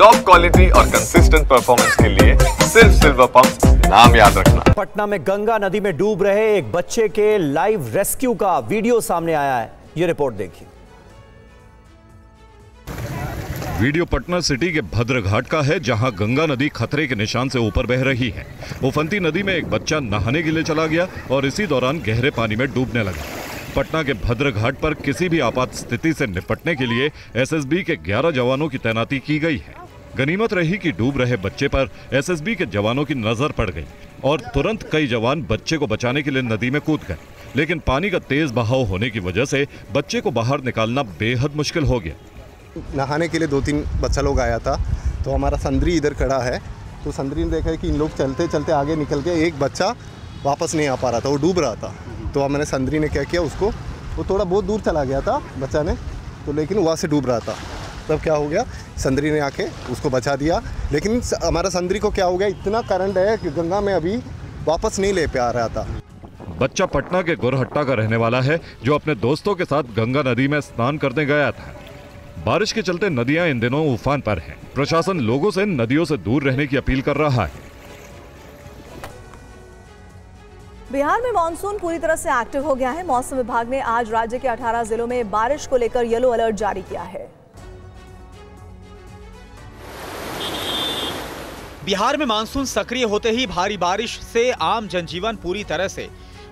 Top quality और consistent performance के लिए सिर्फ सिल्वर पंप नाम याद रखना। पटना में गंगा नदी में डूब रहे एक बच्चे के लाइव रेस्क्यू का वीडियो सामने आया है, ये रिपोर्ट देखिए। वीडियो पटना सिटी के भद्र घाट का है, जहां गंगा नदी खतरे के निशान से ऊपर बह रही है। उफनती नदी में एक बच्चा नहाने के लिए चला गया और इसी दौरान गहरे पानी में डूबने लगा। पटना के भद्र घाट पर किसी भी आपात स्थिति से निपटने के लिए एसएसबी के 11 जवानों की तैनाती की गई है। गनीमत रही कि डूब रहे बच्चे पर एसएसबी के जवानों की नजर पड़ गई और तुरंत कई जवान बच्चे को बचाने के लिए नदी में कूद गए, लेकिन पानी का तेज बहाव होने की वजह से बच्चे को बाहर निकालना बेहद मुश्किल हो गया। नहाने के लिए 2-3 बच्चा लोग आया था, तो हमारा संदरी इधर खड़ा है, तो संदरी ने देखा कि इन लोग चलते चलते आगे निकल के एक बच्चा वापस नहीं आ पा रहा था, वो डूब रहा था। तो मैंने संदरी ने क्या किया, उसको वो थोड़ा बहुत दूर चला गया था बच्चा ने, तो लेकिन वहाँ से डूब रहा था। तब क्या हो गया, संदरी ने आके उसको बचा दिया, लेकिन हमारा संदरी को क्या हो गया, इतना करंट है कि गंगा में अभी वापस नहीं ले पा रहा था। बच्चा पटना के गोरहट्टा का रहने वाला है, जो अपने दोस्तों के साथ गंगा नदी में स्नान करने गया था। बारिश के चलते नदियां इन दिनों उफान पर हैं। प्रशासन लोगों से नदियों से दूर रहने की अपील कर रहा है। बिहार में मानसून पूरी तरह से एक्टिव हो गया है। मौसम विभाग ने आज राज्य के 18 जिलों में बारिश को लेकर येलो अलर्ट जारी किया है। बिहार में मानसून सक्रिय होते ही भारी बारिश से आम जनजीवन पूरी तरह से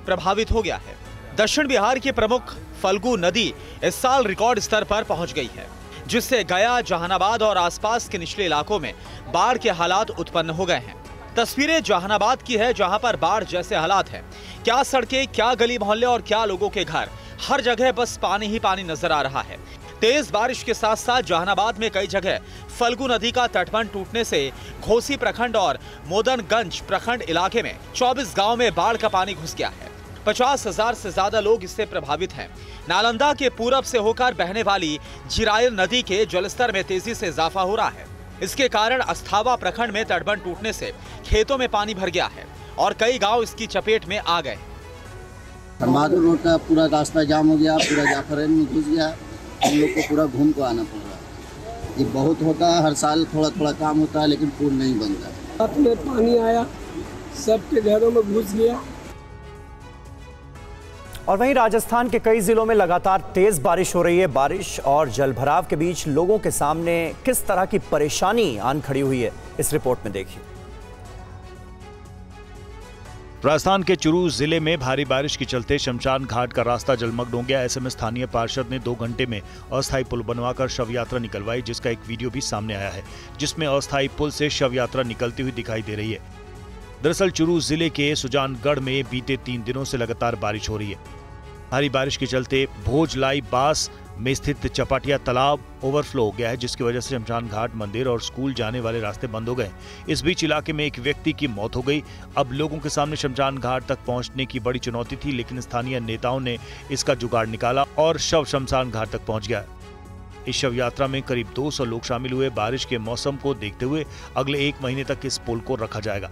प्रभावित हो गया है। दक्षिण बिहार की प्रमुख फल्गु नदी इस साल रिकॉर्ड स्तर पर पहुंच गई है, जिससे गया, जहानाबाद और आसपास के निचले इलाकों में बाढ़ के हालात उत्पन्न हो गए हैं। तस्वीरें जहानाबाद की है, जहां पर बाढ़ जैसे हालात हैं। क्या सड़कें, क्या गली मोहल्ले और क्या लोगों के घर, हर जगह बस पानी ही पानी नजर आ रहा है। तेज बारिश के साथ साथ जहानाबाद में कई जगह फल्गु नदी का तटबंध टूटने से घोसी प्रखंड और मोदनगंज प्रखंड इलाके में 24 गांव में बाढ़ का पानी घुस गया है। 50,000 से ज्यादा लोग इससे प्रभावित हैं। नालंदा के पूरब से होकर बहने वाली जिरायल नदी के जलस्तर में तेजी से इजाफा हो रहा है। इसके कारण अस्थावा प्रखंड में तटबंध टूटने से खेतों में पानी भर गया है और कई गांव इसकी चपेट में आ गए। बहादुर रोड का पूरा रास्ता जाम हो गया, पूरा जाफरगंज में घुस गया। हम लोग को पूरा घूम को आना पड़ रहा है। ये बहुत होता है, हर साल थोड़ा थोड़ा काम होता है, लेकिन पुल नहीं बनता। रात में पानी आया, सबके घरों में घुस गया। और वहीं राजस्थान के कई जिलों में लगातार तेज बारिश हो रही है। बारिश और जलभराव के बीच लोगों के सामने किस तरह की परेशानी आन खड़ी हुई है, इस रिपोर्ट में देखिए। राजस्थान के चुरू जिले में भारी बारिश के चलते शमशान घाट का रास्ता जलमग्न हो गया। ऐसे में स्थानीय पार्षद ने 2 घंटे में अस्थायी पुल बनवाकर शव यात्रा निकलवाई, जिसका एक वीडियो भी सामने आया है, जिसमें अस्थायी पुल से शव यात्रा निकलती हुई दिखाई दे रही है। दरअसल चुरू जिले के सुजानगढ़ में बीते 3 दिनों से लगातार बारिश हो रही है। भारी बारिश के चलते भोजलाई बास में स्थित चपाटिया तालाब ओवरफ्लो हो गया है, जिसकी वजह से शमशान घाट, मंदिर और स्कूल जाने वाले रास्ते बंद हो गए। इस बीच इलाके में एक व्यक्ति की मौत हो गई। अब लोगों के सामने शमशान घाट तक पहुंचने की बड़ी चुनौती थी, लेकिन स्थानीय नेताओं ने इसका जुगाड़ निकाला और शव शमशान घाट तक पहुंच गया। इस शव यात्रा में करीब 200 लोग शामिल हुए। बारिश के मौसम को देखते हुए अगले 1 महीने तक इस पुल को रखा जाएगा।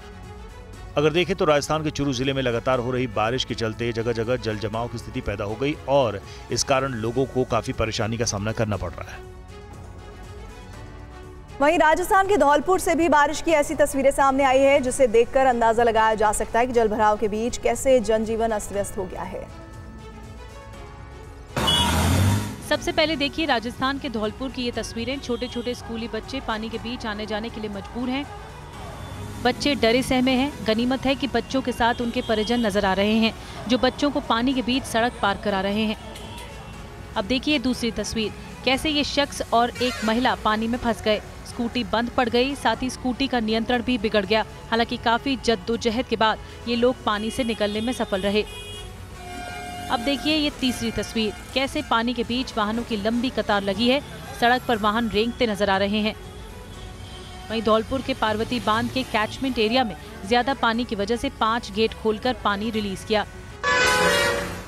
अगर देखें तो राजस्थान के चुरू जिले में लगातार हो रही बारिश के चलते जगह जगह जल जमाव की स्थिति पैदा हो गई और इस कारण लोगों को काफी परेशानी का सामना करना पड़ रहा है। वहीं राजस्थान के धौलपुर से भी बारिश की ऐसी तस्वीरें सामने आई है, जिसे देखकर अंदाजा लगाया जा सकता है कि जलभराव के बीच कैसे जनजीवन अस्त व्यस्त हो गया है। सबसे पहले देखिए राजस्थान के धौलपुर की ये तस्वीरें। छोटे छोटे स्कूली बच्चे पानी के बीच आने जाने के लिए मजबूर हैं। बच्चे डरे सहमे हैं। गनीमत है कि बच्चों के साथ उनके परिजन नजर आ रहे हैं, जो बच्चों को पानी के बीच सड़क पार करा रहे हैं। अब देखिए दूसरी तस्वीर, कैसे ये शख्स और एक महिला पानी में फंस गए। स्कूटी बंद पड़ गई, साथ ही स्कूटी का नियंत्रण भी बिगड़ गया। हालांकि काफी जद्दोजहद के बाद ये लोग पानी से निकलने में सफल रहे। अब देखिए ये तीसरी तस्वीर, कैसे पानी के बीच वाहनों की लंबी कतार लगी है। सड़क पर वाहन रेंगते नजर आ रहे हैं। वहीं धौलपुर के पार्वती बांध के कैचमेंट एरिया में ज्यादा पानी की वजह से 5 गेट खोलकर पानी रिलीज किया।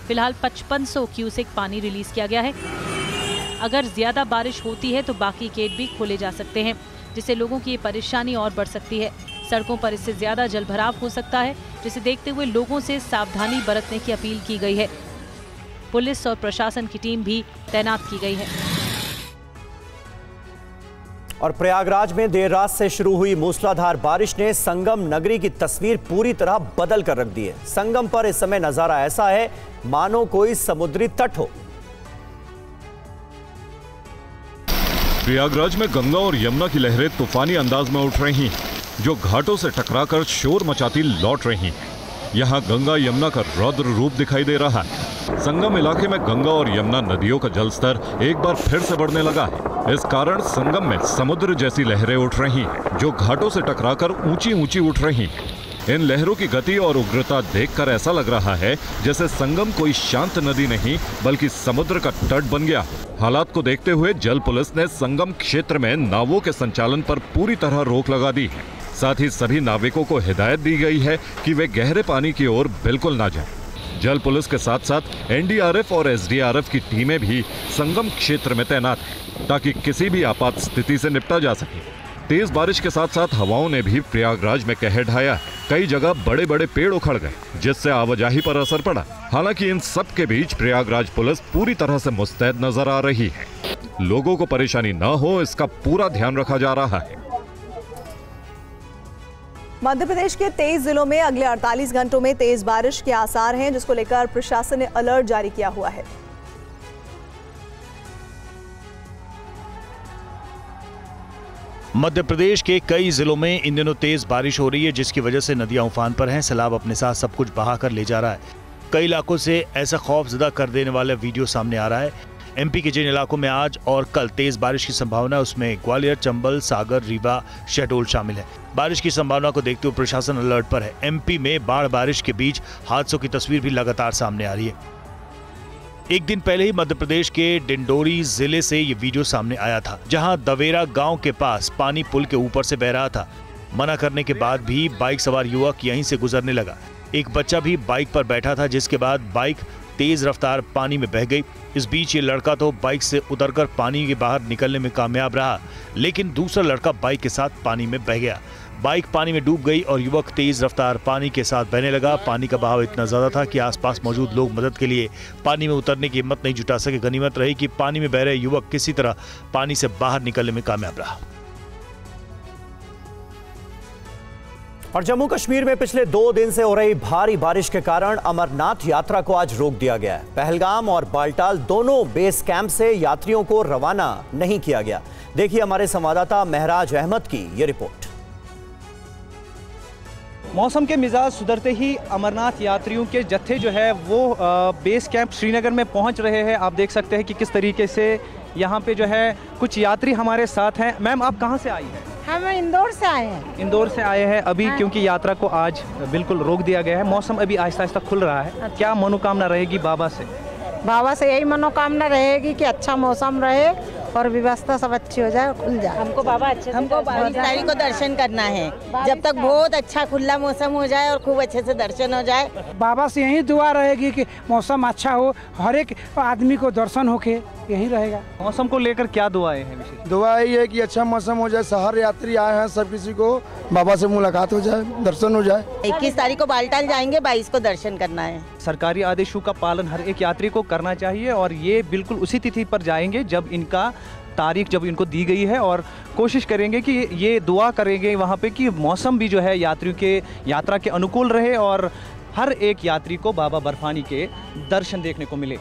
फिलहाल 5500 क्यूसेक पानी रिलीज किया गया है। अगर ज्यादा बारिश होती है तो बाकी गेट भी खोले जा सकते हैं, जिससे लोगों की ये परेशानी और बढ़ सकती है। सड़कों पर इससे ज्यादा जलभराव हो सकता है, जिसे देखते हुए लोगों से सावधानी बरतने की अपील की गई है। पुलिस और प्रशासन की टीम भी तैनात की गई है। और प्रयागराज में देर रात से शुरू हुई मूसलाधार बारिश ने संगम नगरी की तस्वीर पूरी तरह बदल कर रख दी है। संगम पर इस समय नजारा ऐसा है मानो कोई समुद्री तट हो। प्रयागराज में गंगा और यमुना की लहरें तूफानी अंदाज में उठ रही हैं, जो घाटों से टकराकर शोर मचाती लौट रही हैं। यहाँ गंगा यमुना का रौद्र रूप दिखाई दे रहा है। संगम इलाके में गंगा और यमुना नदियों का जलस्तर एक बार फिर से बढ़ने लगा है। इस कारण संगम में समुद्र जैसी लहरें उठ रही हैं, जो घाटों से टकराकर ऊंची ऊंची उठ रही हैं। इन लहरों की गति और उग्रता देखकर ऐसा लग रहा है जैसे संगम कोई शांत नदी नहीं बल्कि समुद्र का तट बन गया। हालात को देखते हुए जल पुलिस ने संगम क्षेत्र में नावों के संचालन पर पूरी तरह रोक लगा दी है। साथ ही सभी नाविकों को हिदायत दी गई है कि वे गहरे पानी की ओर बिल्कुल ना जाएं। जल पुलिस के साथ साथ एनडीआरएफ और एसडीआरएफ की टीमें भी संगम क्षेत्र में तैनात हैं, ताकि किसी भी आपात स्थिति से निपटा जा सके। तेज बारिश के साथ साथ हवाओं ने भी प्रयागराज में कहर ढाया। कई जगह बड़े बड़े पेड़ उखड़ गए, जिससे आवाजाही पर असर पड़ा। हालांकि इन सब के बीच प्रयागराज पुलिस पूरी तरह से मुस्तैद नजर आ रही है। लोगों को परेशानी न हो, इसका पूरा ध्यान रखा जा रहा है। मध्य प्रदेश के 23 जिलों में अगले 48 घंटों में तेज बारिश के आसार हैं, जिसको लेकर प्रशासन ने अलर्ट जारी किया हुआ है। मध्य प्रदेश के कई जिलों में इन दिनों तेज बारिश हो रही है, जिसकी वजह से नदियां उफान पर हैं। सैलाब अपने साथ सब कुछ बहा कर ले जा रहा है। कई इलाकों से ऐसा खौफजदा कर देने वाला वीडियो सामने आ रहा है। एमपी के जिन इलाकों में आज और कल तेज बारिश की संभावना है, उसमें ग्वालियर, चंबल, सागर, रीवा, शहडोल शामिल है। बारिश की संभावना को देखते हुए प्रशासन अलर्ट पर है। एमपी में बाढ़ बारिश के बीच हादसों की तस्वीर भी लगातार सामने आ रही है। एक दिन पहले ही मध्य प्रदेश के डिंडोरी जिले से ये वीडियो सामने आया था, जहां दवेरा गांव के पास पानी पुल के ऊपर से बह रहा था। मना करने के बाद भी बाइक सवार युवक यहीं से गुजरने लगा। एक बच्चा भी बाइक पर बैठा था, जिसके बाद बाइक तेज रफ्तार पानी में बह गई। इस बीच ये लड़का तो बाइक से उतरकर पानी के बाहर निकलने में कामयाब रहा, लेकिन दूसरा लड़का बाइक के साथ पानी में बह गया। बाइक पानी में डूब गई और युवक तेज रफ्तार पानी के साथ बहने लगा। पानी का बहाव इतना ज्यादा था कि आसपास मौजूद लोग मदद के लिए पानी में उतरने की हिम्मत नहीं जुटा सके। गनीमत रही कि पानी में बह रहे युवक किसी तरह पानी से बाहर निकलने में कामयाब रहा। और जम्मू कश्मीर में पिछले 2 दिन से हो रही भारी बारिश के कारण अमरनाथ यात्रा को आज रोक दिया गया है। पहलगाम और बालटाल दोनों बेस कैंप से यात्रियों को रवाना नहीं किया गया। देखिए हमारे संवाददाता महराज अहमद की ये रिपोर्ट। मौसम के मिजाज सुधरते ही अमरनाथ यात्रियों के जत्थे जो है वो बेस कैंप श्रीनगर में पहुंच रहे हैं। आप देख सकते हैं कि किस तरीके से यहाँ पे जो है कुछ यात्री हमारे साथ हैं। मैम, आप कहाँ से आई हैं? हम इंदौर से आए हैं। इंदौर से आए हैं अभी, हाँ। क्योंकि यात्रा को आज बिल्कुल रोक दिया गया है। मौसम अभी आहिस्ता आहिस्ता खुल रहा है। अच्छा। क्या मनोकामना रहेगी बाबा से? बाबा से यही मनोकामना रहेगी कि अच्छा मौसम रहे और व्यवस्था सब अच्छी हो जाए, खुल जाए। हमको बाबा अच्छे, हमको 22 तारीख को दर्शन करना है। जब तक बहुत अच्छा खुला मौसम हो जाए और खूब अच्छे से दर्शन हो जाए। बाबा से यही दुआ रहेगी कि मौसम अच्छा हो, हर एक आदमी को दर्शन होके, यही रहेगा। मौसम को लेकर क्या दुआएं हैं? दुआ यही है कि अच्छा मौसम हो जाए, शहर यात्री आए हैं, सब किसी को बाबा से मुलाकात हो जाए, दर्शन हो जाए। 21 तारीख को बालटाल जाएंगे, 22 को दर्शन करना है। सरकारी आदेशों का पालन हर एक यात्री को करना चाहिए और ये बिल्कुल उसी तिथि पर जाएंगे जब इनका तारीख जब इनको दी गई है, और कोशिश करेंगे कि ये दुआ करेंगे वहाँ पे कि मौसम भी जो है यात्रियों के यात्रा के अनुकूल रहे और हर एक यात्री को बाबा बर्फानी के दर्शन देखने को मिले।